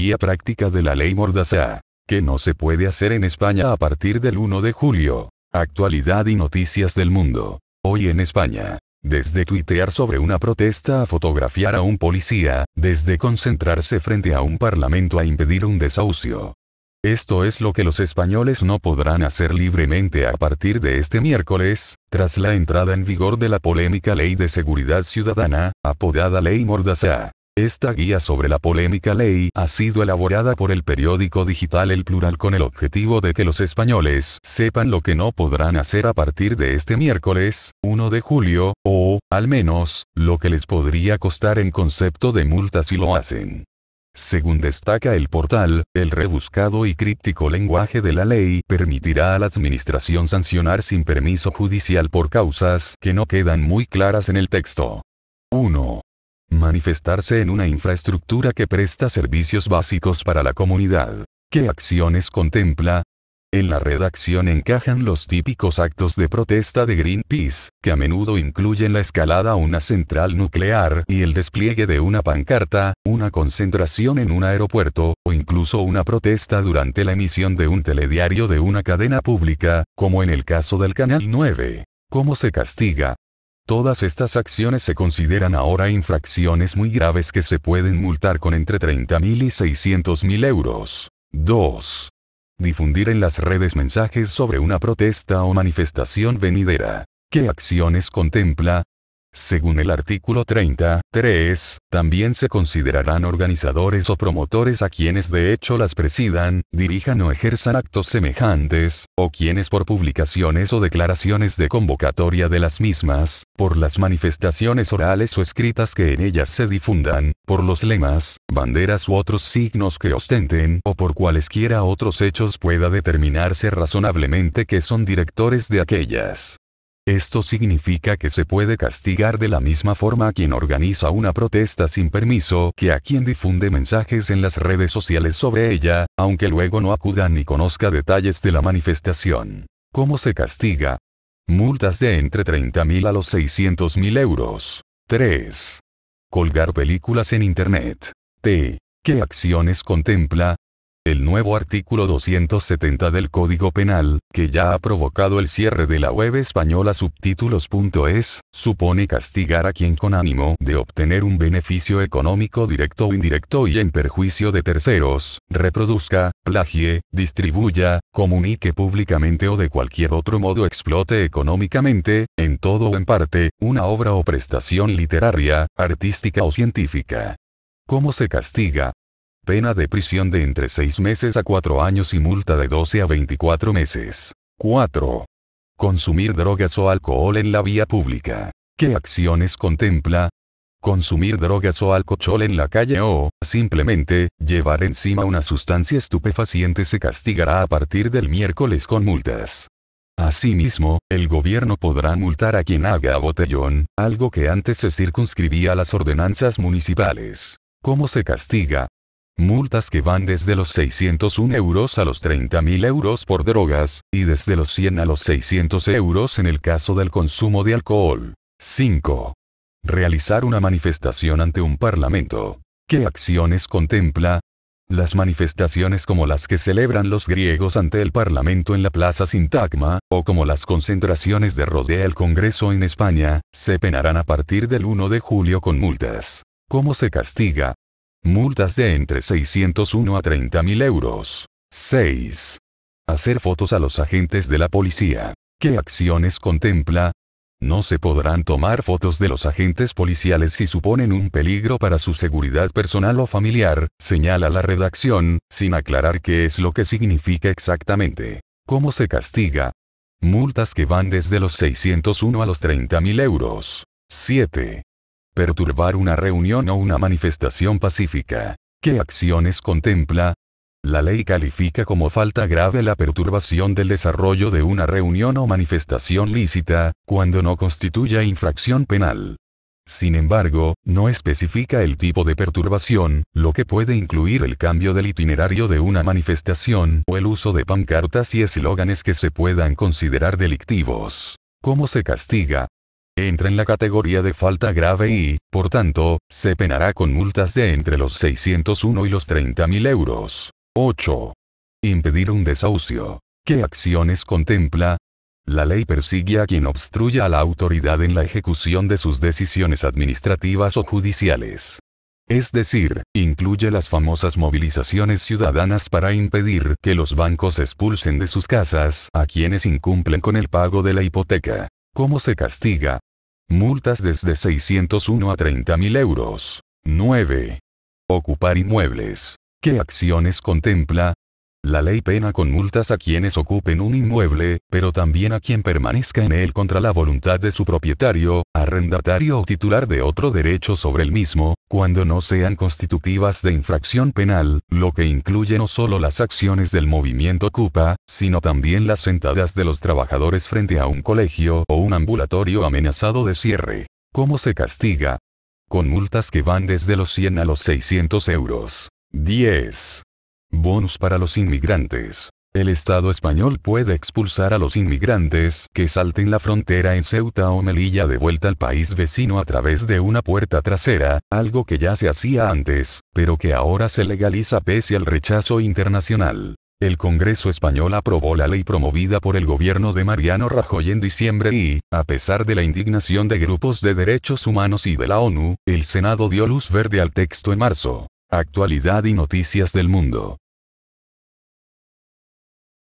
guía práctica de la ley Mordaza. ¿Qué no se puede hacer en España a partir del 1 de julio? Actualidad y noticias del mundo. Hoy en España. Desde tuitear sobre una protesta a fotografiar a un policía, desde concentrarse frente a un parlamento a impedir un desahucio. Esto es lo que los españoles no podrán hacer libremente a partir de este miércoles, tras la entrada en vigor de la polémica Ley de Seguridad Ciudadana, apodada Ley Mordaza. Esta guía sobre la polémica ley ha sido elaborada por el periódico digital El Plural con el objetivo de que los españoles sepan lo que no podrán hacer a partir de este miércoles, 1 de julio, o, al menos, lo que les podría costar en concepto de multa si lo hacen. Según destaca el portal, el rebuscado y críptico lenguaje de la ley permitirá a la administración sancionar sin permiso judicial por causas que no quedan muy claras en el texto. 1. Manifestarse en una infraestructura que presta servicios básicos para la comunidad. ¿Qué acciones contempla? En la redacción encajan los típicos actos de protesta de Greenpeace, que a menudo incluyen la escalada a una central nuclear y el despliegue de una pancarta, una concentración en un aeropuerto, o incluso una protesta durante la emisión de un telediario de una cadena pública, como en el caso del Canal 9. ¿Cómo se castiga? Todas estas acciones se consideran ahora infracciones muy graves que se pueden multar con entre 30.000 y 600.000 euros. 2. Difundir en las redes mensajes sobre una protesta o manifestación venidera. ¿Qué acciones contempla? Según el artículo 33, también se considerarán organizadores o promotores a quienes de hecho las presidan, dirijan o ejerzan actos semejantes, o quienes por publicaciones o declaraciones de convocatoria de las mismas, por las manifestaciones orales o escritas que en ellas se difundan, por los lemas, banderas u otros signos que ostenten, o por cualesquiera otros hechos pueda determinarse razonablemente que son directores de aquellas. Esto significa que se puede castigar de la misma forma a quien organiza una protesta sin permiso que a quien difunde mensajes en las redes sociales sobre ella, aunque luego no acuda ni conozca detalles de la manifestación. ¿Cómo se castiga? Multas de entre 30.000 a los 600.000 euros. 3. Colgar películas en Internet. ¿Qué acciones contempla? El nuevo artículo 270 del Código Penal, que ya ha provocado el cierre de la web española subtítulos.es, supone castigar a quien con ánimo de obtener un beneficio económico directo o indirecto y en perjuicio de terceros, reproduzca, plagie, distribuya, comunique públicamente o de cualquier otro modo explote económicamente, en todo o en parte, una obra o prestación literaria, artística o científica. ¿Cómo se castiga? Pena de prisión de entre 6 meses a 4 años y multa de 12 a 24 meses. 4. Consumir drogas o alcohol en la vía pública. ¿Qué acciones contempla? Consumir drogas o alcohol en la calle o, simplemente, llevar encima una sustancia estupefaciente se castigará a partir del miércoles con multas. Asimismo, el gobierno podrá multar a quien haga a botellón, algo que antes se circunscribía a las ordenanzas municipales. ¿Cómo se castiga? Multas que van desde los 601 euros a los 30.000 euros por drogas, y desde los 100 a los 600 euros en el caso del consumo de alcohol. 5. Realizar una manifestación ante un parlamento. ¿Qué acciones contempla? Las manifestaciones como las que celebran los griegos ante el parlamento en la Plaza Sintagma, o como las concentraciones de rodea el Congreso en España, se penarán a partir del 1 de julio con multas. ¿Cómo se castiga? Multas de entre 601 a 30.000 euros. 6. Hacer fotos a los agentes de la policía. ¿Qué acciones contempla? No se podrán tomar fotos de los agentes policiales si suponen un peligro para su seguridad personal o familiar, señala la redacción, sin aclarar qué es lo que significa exactamente. ¿Cómo se castiga? Multas que van desde los 601 a los 30.000 euros. 7. Perturbar una reunión o una manifestación pacífica. ¿Qué acciones contempla? La ley califica como falta grave la perturbación del desarrollo de una reunión o manifestación lícita, cuando no constituya infracción penal. Sin embargo, no especifica el tipo de perturbación, lo que puede incluir el cambio del itinerario de una manifestación o el uso de pancartas y eslóganes que se puedan considerar delictivos. ¿Cómo se castiga? Entra en la categoría de falta grave y, por tanto, se penará con multas de entre los 601 y los 30.000 euros. 8. Impedir un desahucio. ¿Qué acciones contempla? La ley persigue a quien obstruya a la autoridad en la ejecución de sus decisiones administrativas o judiciales. Es decir, incluye las famosas movilizaciones ciudadanas para impedir que los bancos expulsen de sus casas a quienes incumplen con el pago de la hipoteca. ¿Cómo se castiga? Multas desde 601 a 30.000 euros. 9. Ocupar inmuebles. ¿Qué acciones contempla? La ley pena con multas a quienes ocupen un inmueble, pero también a quien permanezca en él contra la voluntad de su propietario, arrendatario o titular de otro derecho sobre el mismo, cuando no sean constitutivas de infracción penal, lo que incluye no solo las acciones del movimiento Ocupa, sino también las sentadas de los trabajadores frente a un colegio o un ambulatorio amenazado de cierre. ¿Cómo se castiga? Con multas que van desde los 100 a los 600 euros. 10. Bonus para los inmigrantes. El Estado español puede expulsar a los inmigrantes que salten la frontera en Ceuta o Melilla de vuelta al país vecino a través de una puerta trasera, algo que ya se hacía antes, pero que ahora se legaliza pese al rechazo internacional. El Congreso español aprobó la ley promovida por el gobierno de Mariano Rajoy en diciembre y, a pesar de la indignación de grupos de derechos humanos y de la ONU, el Senado dio luz verde al texto en marzo. Actualidad y noticias del mundo.